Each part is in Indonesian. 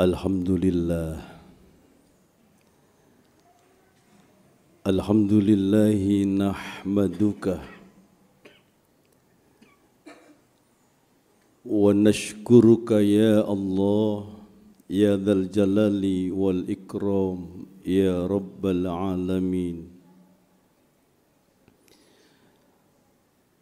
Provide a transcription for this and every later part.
Alhamdulillah. Alhamdulillahi nahmaduka wa nashkuruka ya Allah ya dzal jalali wal ikram ya rabbal alamin.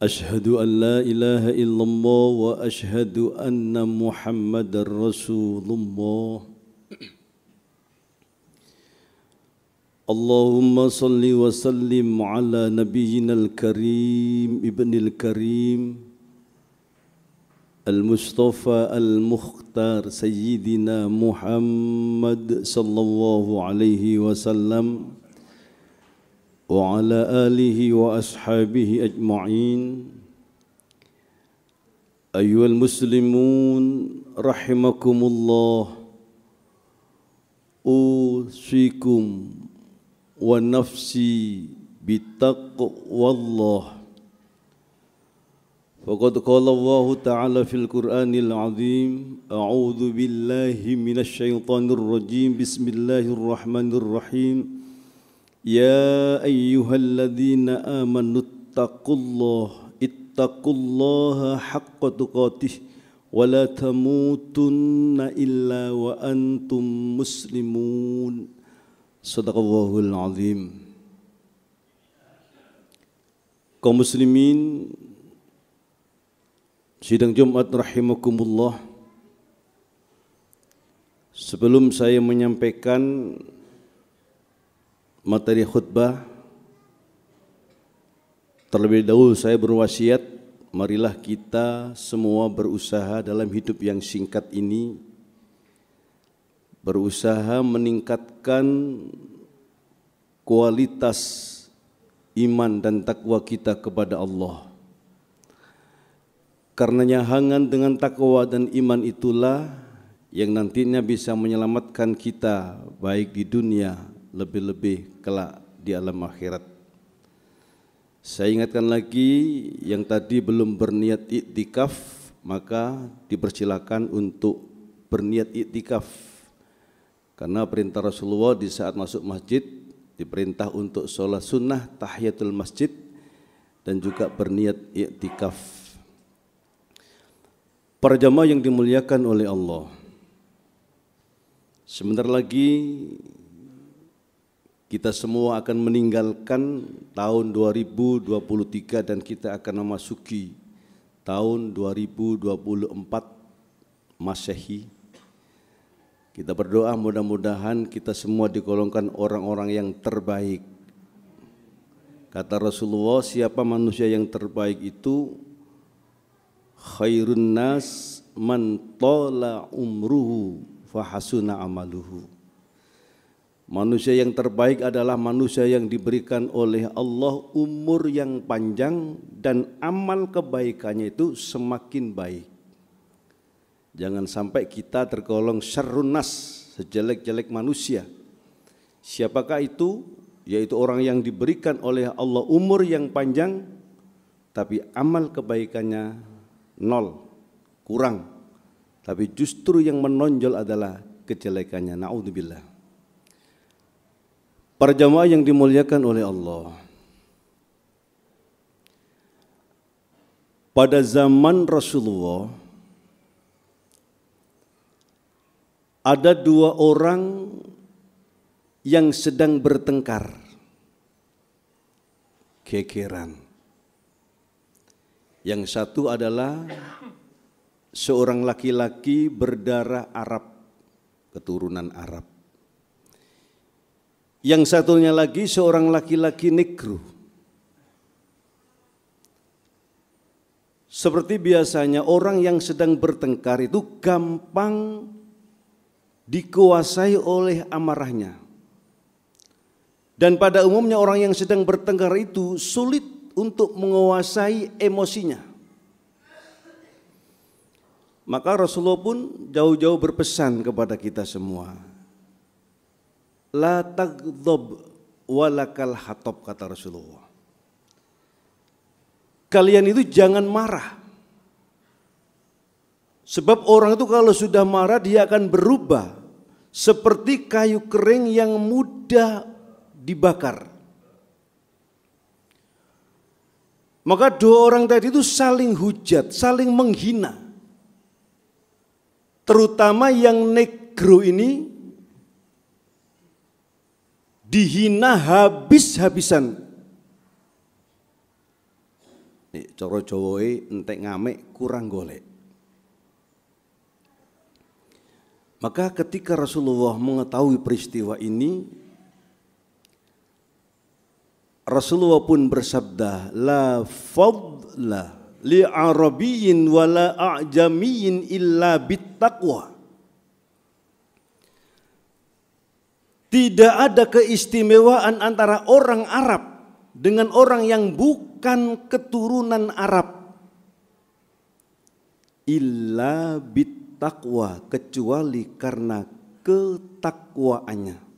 Ashhadu an la ilaha illallah wa ashhadu anna Muhammadar Rasulullah. Allahumma salli wa sallim ala nabiyyina al-karim ibnil karim al-mustafa al-mukhtar sayyidina Muhammad sallallahu alaihi wasallam wa ala alihi wa ashabihi ajma'in. Ayyuhal muslimun rahimakumullah, usikum wa nafsi bitaqwallah. Faqad qala Allah ta'ala fil Qur'anil azim, a'udzu billahi minasy syaithanir rajim, bismillahirrahmanirrahim. Ya ayyuhalladzina amanu ittaqullaha haqqa tuqatih wa la tamutunna illa wa antum muslimun. Shadaqallahul azim. Kaum muslimin sidang Jumat rahimakumullah, sebelum saya menyampaikan materi khutbah, terlebih dahulu saya berwasiat, marilah kita semua berusaha dalam hidup yang singkat ini, berusaha meningkatkan kualitas iman dan takwa kita kepada Allah. Karenanya hangan dengan takwa dan iman itulah yang nantinya bisa menyelamatkan kita baik di dunia, lebih-lebih kelak di alam akhirat. Saya ingatkan lagi yang tadi belum berniat iktikaf, maka dipersilakan untuk berniat iktikaf. Karena perintah Rasulullah di saat masuk masjid diperintah untuk sholat sunnah tahiyatul masjid dan juga berniat iktikaf. Para jamaah yang dimuliakan oleh Allah, sebentar lagi kita semua akan meninggalkan tahun 2023 dan kita akan memasuki tahun 2024 Masehi. Kita berdoa mudah-mudahan kita semua digolongkan orang-orang yang terbaik. Kata Rasulullah, siapa manusia yang terbaik itu? Khairun nas man tala umruhu fahasuna amaluhu. Manusia yang terbaik adalah manusia yang diberikan oleh Allah umur yang panjang dan amal kebaikannya itu semakin baik. Jangan sampai kita tergolong syarrun nas, sejelek-jelek manusia. Siapakah itu? Yaitu orang yang diberikan oleh Allah umur yang panjang tapi amal kebaikannya nol, kurang. Tapi justru yang menonjol adalah kejelekannya. Na'udzubillah. Para jamaah yang dimuliakan oleh Allah, pada zaman Rasulullah ada dua orang yang sedang bertengkar, gegeran. Yang satu adalah seorang laki-laki berdarah Arab, keturunan Arab. Yang satunya lagi seorang laki-laki negro. Seperti biasanya orang yang sedang bertengkar itu gampang dikuasai oleh amarahnya. Dan pada umumnya orang yang sedang bertengkar itu sulit untuk menguasai emosinya. Maka Rasulullah pun jauh-jauh berpesan kepada kita semua. La taghdab walakal hatab, kata Rasulullah. Kalian itu jangan marah. Sebab orang itu kalau sudah marah dia akan berubah seperti kayu kering yang mudah dibakar. Maka dua orang tadi itu saling hujat, saling menghina. Terutama yang negro ini dihina habis-habisan. Nek cara Jawae entek ngamek kurang golek. Maka ketika Rasulullah mengetahui peristiwa ini, Rasulullah pun bersabda, la fadla li arabiyyin wala a'jamiyyin illa bittaqwa. Tidak ada keistimewaan antara orang Arab dengan orang yang bukan keturunan Arab illa bittaqwa, kecuali karena ketakwaannya.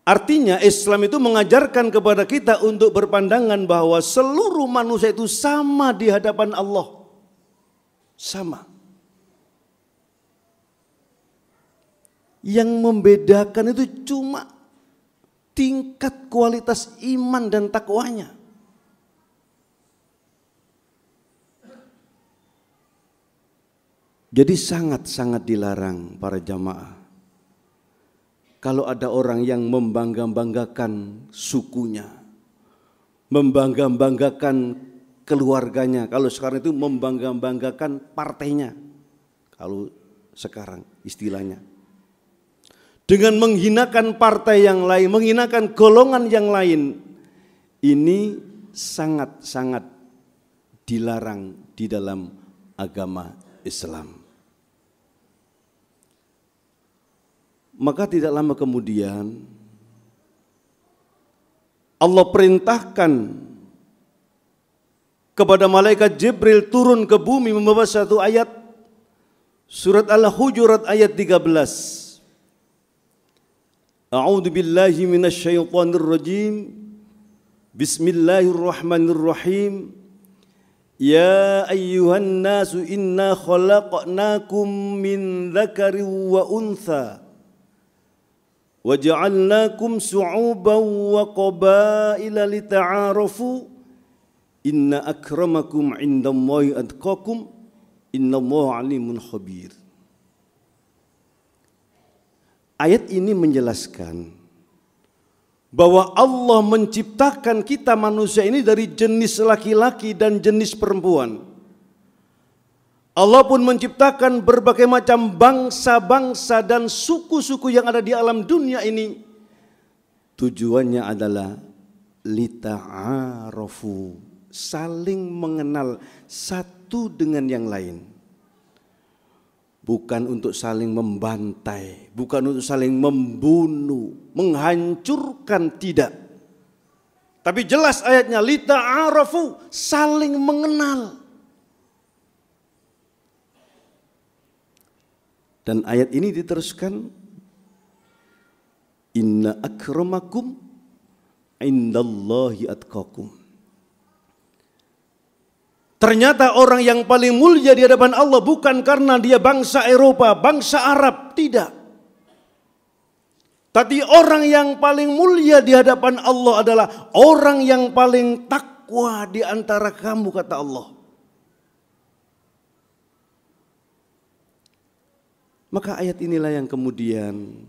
Artinya Islam itu mengajarkan kepada kita untuk berpandangan bahwa seluruh manusia itu sama di hadapan Allah. Sama. Yang membedakan itu cuma tingkat kualitas iman dan takwanya. Jadi sangat-sangat dilarang para jamaah. Kalau ada orang yang membangga-banggakan sukunya, membangga-banggakan keluarganya, kalau sekarang itu membangga-banggakan partainya, kalau sekarang istilahnya. Dengan menghinakan partai yang lain, menghinakan golongan yang lain, ini sangat-sangat dilarang di dalam agama Islam. Maka tidak lama kemudian Allah perintahkan kepada malaikat Jibril turun ke bumi membawa satu ayat, surat Al-Hujurat ayat 13. A'udzu billahi minasyaitonir rajim. Bismillahirrahmanirrahim. Ya ayyuhan nasu inna khalaqnakum min dzakarin wa untha wa ja'alnakum syu'uban wa qabaila lita'arafu inna akramakum 'indallahi atqakum innallaha 'alimun khabir. Ayat ini menjelaskan bahwa Allah menciptakan kita manusia ini dari jenis laki-laki dan jenis perempuan. Allah pun menciptakan berbagai macam bangsa-bangsa dan suku-suku yang ada di alam dunia ini. Tujuannya adalah lita'arafu, saling mengenal satu dengan yang lain. Bukan untuk saling membantai, bukan untuk saling membunuh, menghancurkan, tidak. Tapi jelas ayatnya, lita'arafu, saling mengenal. Dan ayat ini diteruskan, inna akramakum indallahi atqakum. Ternyata orang yang paling mulia di hadapan Allah bukan karena dia bangsa Eropa, bangsa Arab, tidak. Tapi orang yang paling mulia di hadapan Allah adalah orang yang paling takwa di antara kamu, kata Allah. Maka ayat inilah yang kemudian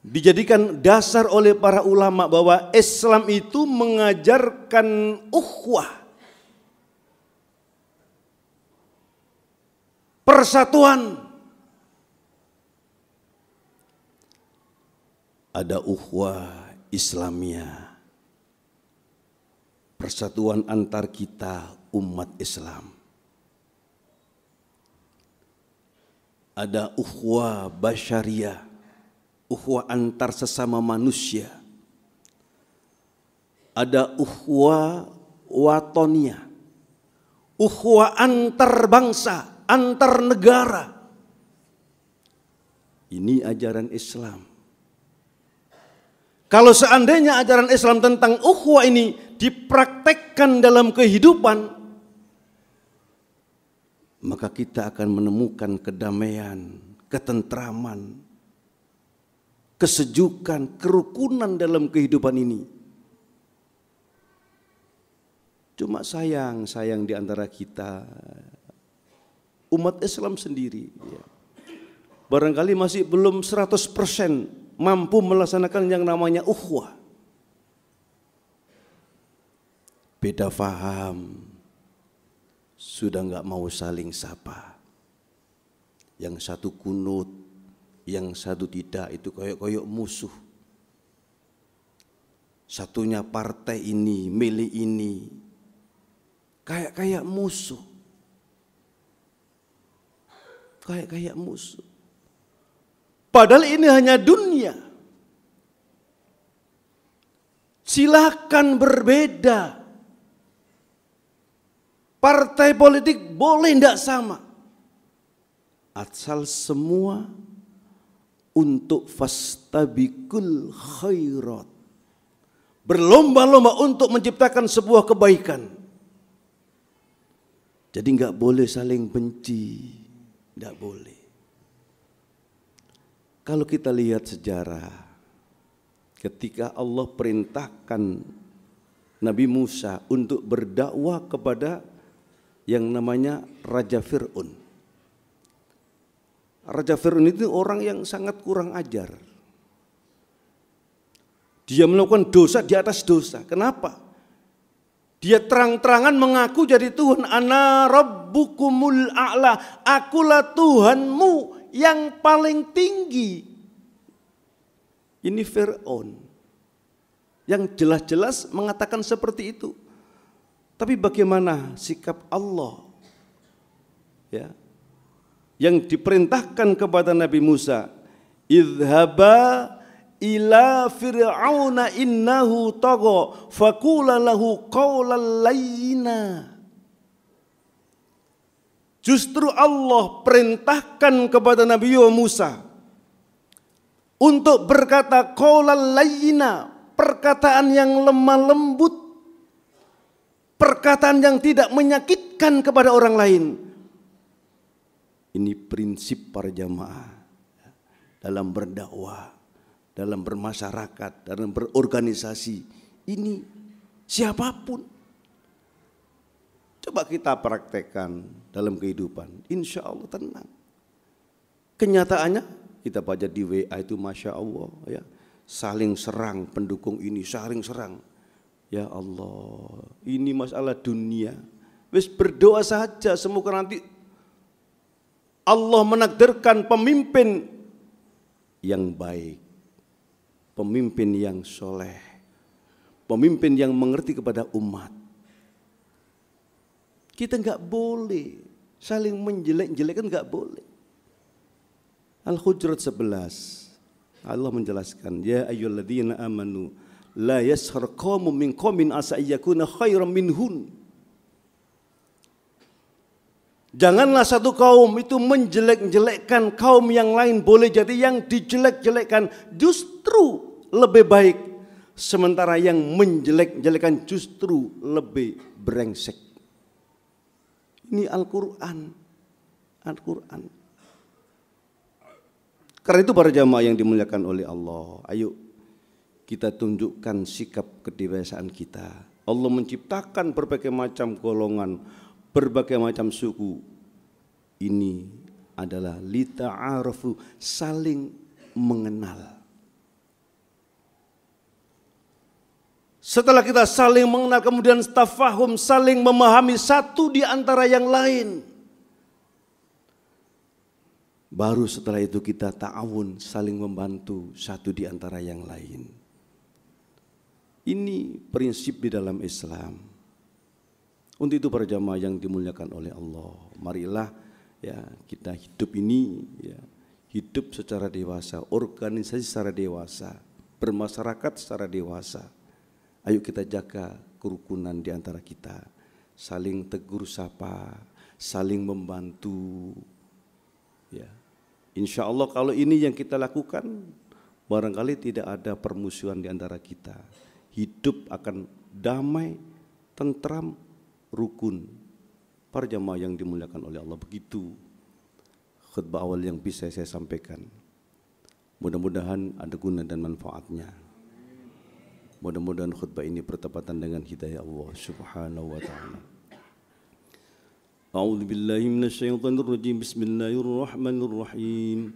dijadikan dasar oleh para ulama bahwa Islam itu mengajarkan ukhuwah, persatuan. Ada ukhuwah Islamiyah, persatuan antar kita umat Islam. Ada ukhuwah basyariyah, ukhuwah antar sesama manusia. Ada ukhuwah watoniyah, ukhuwah antar bangsa, antar negara. Ini ajaran Islam. Kalau seandainya ajaran Islam tentang ukhuwah ini dipraktekkan dalam kehidupan, maka kita akan menemukan kedamaian, ketentraman, kesejukan, kerukunan dalam kehidupan ini. Cuma sayang di antara kita, umat Islam sendiri, ya, barangkali masih belum 100% mampu melaksanakan yang namanya ukhuwah. Beda faham, sudah nggak mau saling sapa. Yang satu kunut, yang satu tidak, itu koyok-koyok musuh. Satunya partai ini, milih ini, kayak musuh. Kayak musuh. Padahal ini hanya dunia. Silakan berbeda. Partai politik boleh tidak sama. Asal semua untuk fastabiqul khairat. Berlomba-lomba untuk menciptakan sebuah kebaikan. Jadi enggak boleh saling benci. Enggak boleh. Kalau kita lihat sejarah, ketika Allah perintahkan Nabi Musa untuk berdakwah kepada yang namanya Raja Fir'aun. Raja Fir'aun itu orang yang sangat kurang ajar. Dia melakukan dosa di atas dosa. Kenapa? Dia terang-terangan mengaku jadi Tuhan. Ana rabbukumul a'la. Akulah Tuhanmu yang paling tinggi. Ini Fir'aun yang jelas-jelas mengatakan seperti itu. Tapi bagaimana sikap Allah, ya, yang diperintahkan kepada Nabi Musa, idhaba ila fir'auna innahu tagha faqula lahu qawlan layyina. Justru Allah perintahkan kepada Nabi Musa untuk berkata qawlan layyina, perkataan yang lemah lembut, perkataan yang tidak menyakitkan kepada orang lain. Ini prinsip para jamaah dalam berdakwah, dalam bermasyarakat, dalam berorganisasi. Ini siapapun. Coba kita praktekkan dalam kehidupan. Insya Allah tenang. Kenyataannya kita baca di WA itu Masya Allah, ya, saling serang pendukung ini, saling serang. Ya Allah, ini masalah dunia. Wis berdoa saja, semoga nanti Allah menakdirkan pemimpin yang baik, pemimpin yang soleh, pemimpin yang mengerti kepada umat. Kita enggak boleh saling menjelek-jelekan, enggak boleh. Al-Hujurat 11, Allah menjelaskan, ya ayyuhalladzina amanu la yaskhar qaumun min qaumin asa ayyakuna khairan minhun. Janganlah satu kaum itu menjelek-jelekkan kaum yang lain, boleh jadi yang dijelek-jelekkan justru lebih baik, sementara yang menjelek-jelekkan justru lebih brengsek. Ini Al-Qur'an. Al-Qur'an. Karena itu para jamaah yang dimuliakan oleh Allah, ayo kita tunjukkan sikap kedewasaan kita. Allah menciptakan berbagai macam golongan, berbagai macam suku. Ini adalah lita'arafu, saling mengenal. Setelah kita saling mengenal, kemudian tafahum, saling memahami satu di antara yang lain. Baru setelah itu kita ta'awun, saling membantu satu di antara yang lain. Ini prinsip di dalam Islam. Untuk itu para jamaah yang dimuliakan oleh Allah, marilah ya kita hidup ini, ya, hidup secara dewasa, organisasi secara dewasa, bermasyarakat secara dewasa. Ayo kita jaga kerukunan di antara kita, saling tegur sapa, saling membantu. Ya, insya Allah kalau ini yang kita lakukan, barangkali tidak ada permusuhan di antara kita. Hidup akan damai, tentram, rukun. Para jamaah yang dimuliakan oleh Allah, begitu khutbah awal yang bisa saya sampaikan. Mudah-mudahan ada guna dan manfaatnya. Mudah-mudahan khutbah ini bertepatan dengan hidayah Allah Subhanahu wa taala. A'udzu billahi minasyaitonir rajim. Bismillahirrahmanirrahim.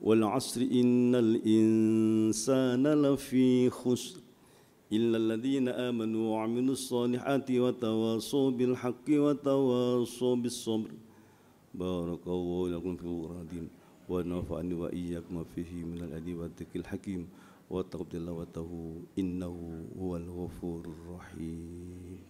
Wal 'asri innal insana lafi khusr illa alladziina aamanu wa 'amilus shalihati wa tawashaw bil haqqi wa tawashaw bis sabr. Barakallahu lakum fil Qur'an wa nafa'ani wa iyyakum fihi minal ayati wa dzikril hakim wa taqabbalallahu innahu huwal ghafurur rahim.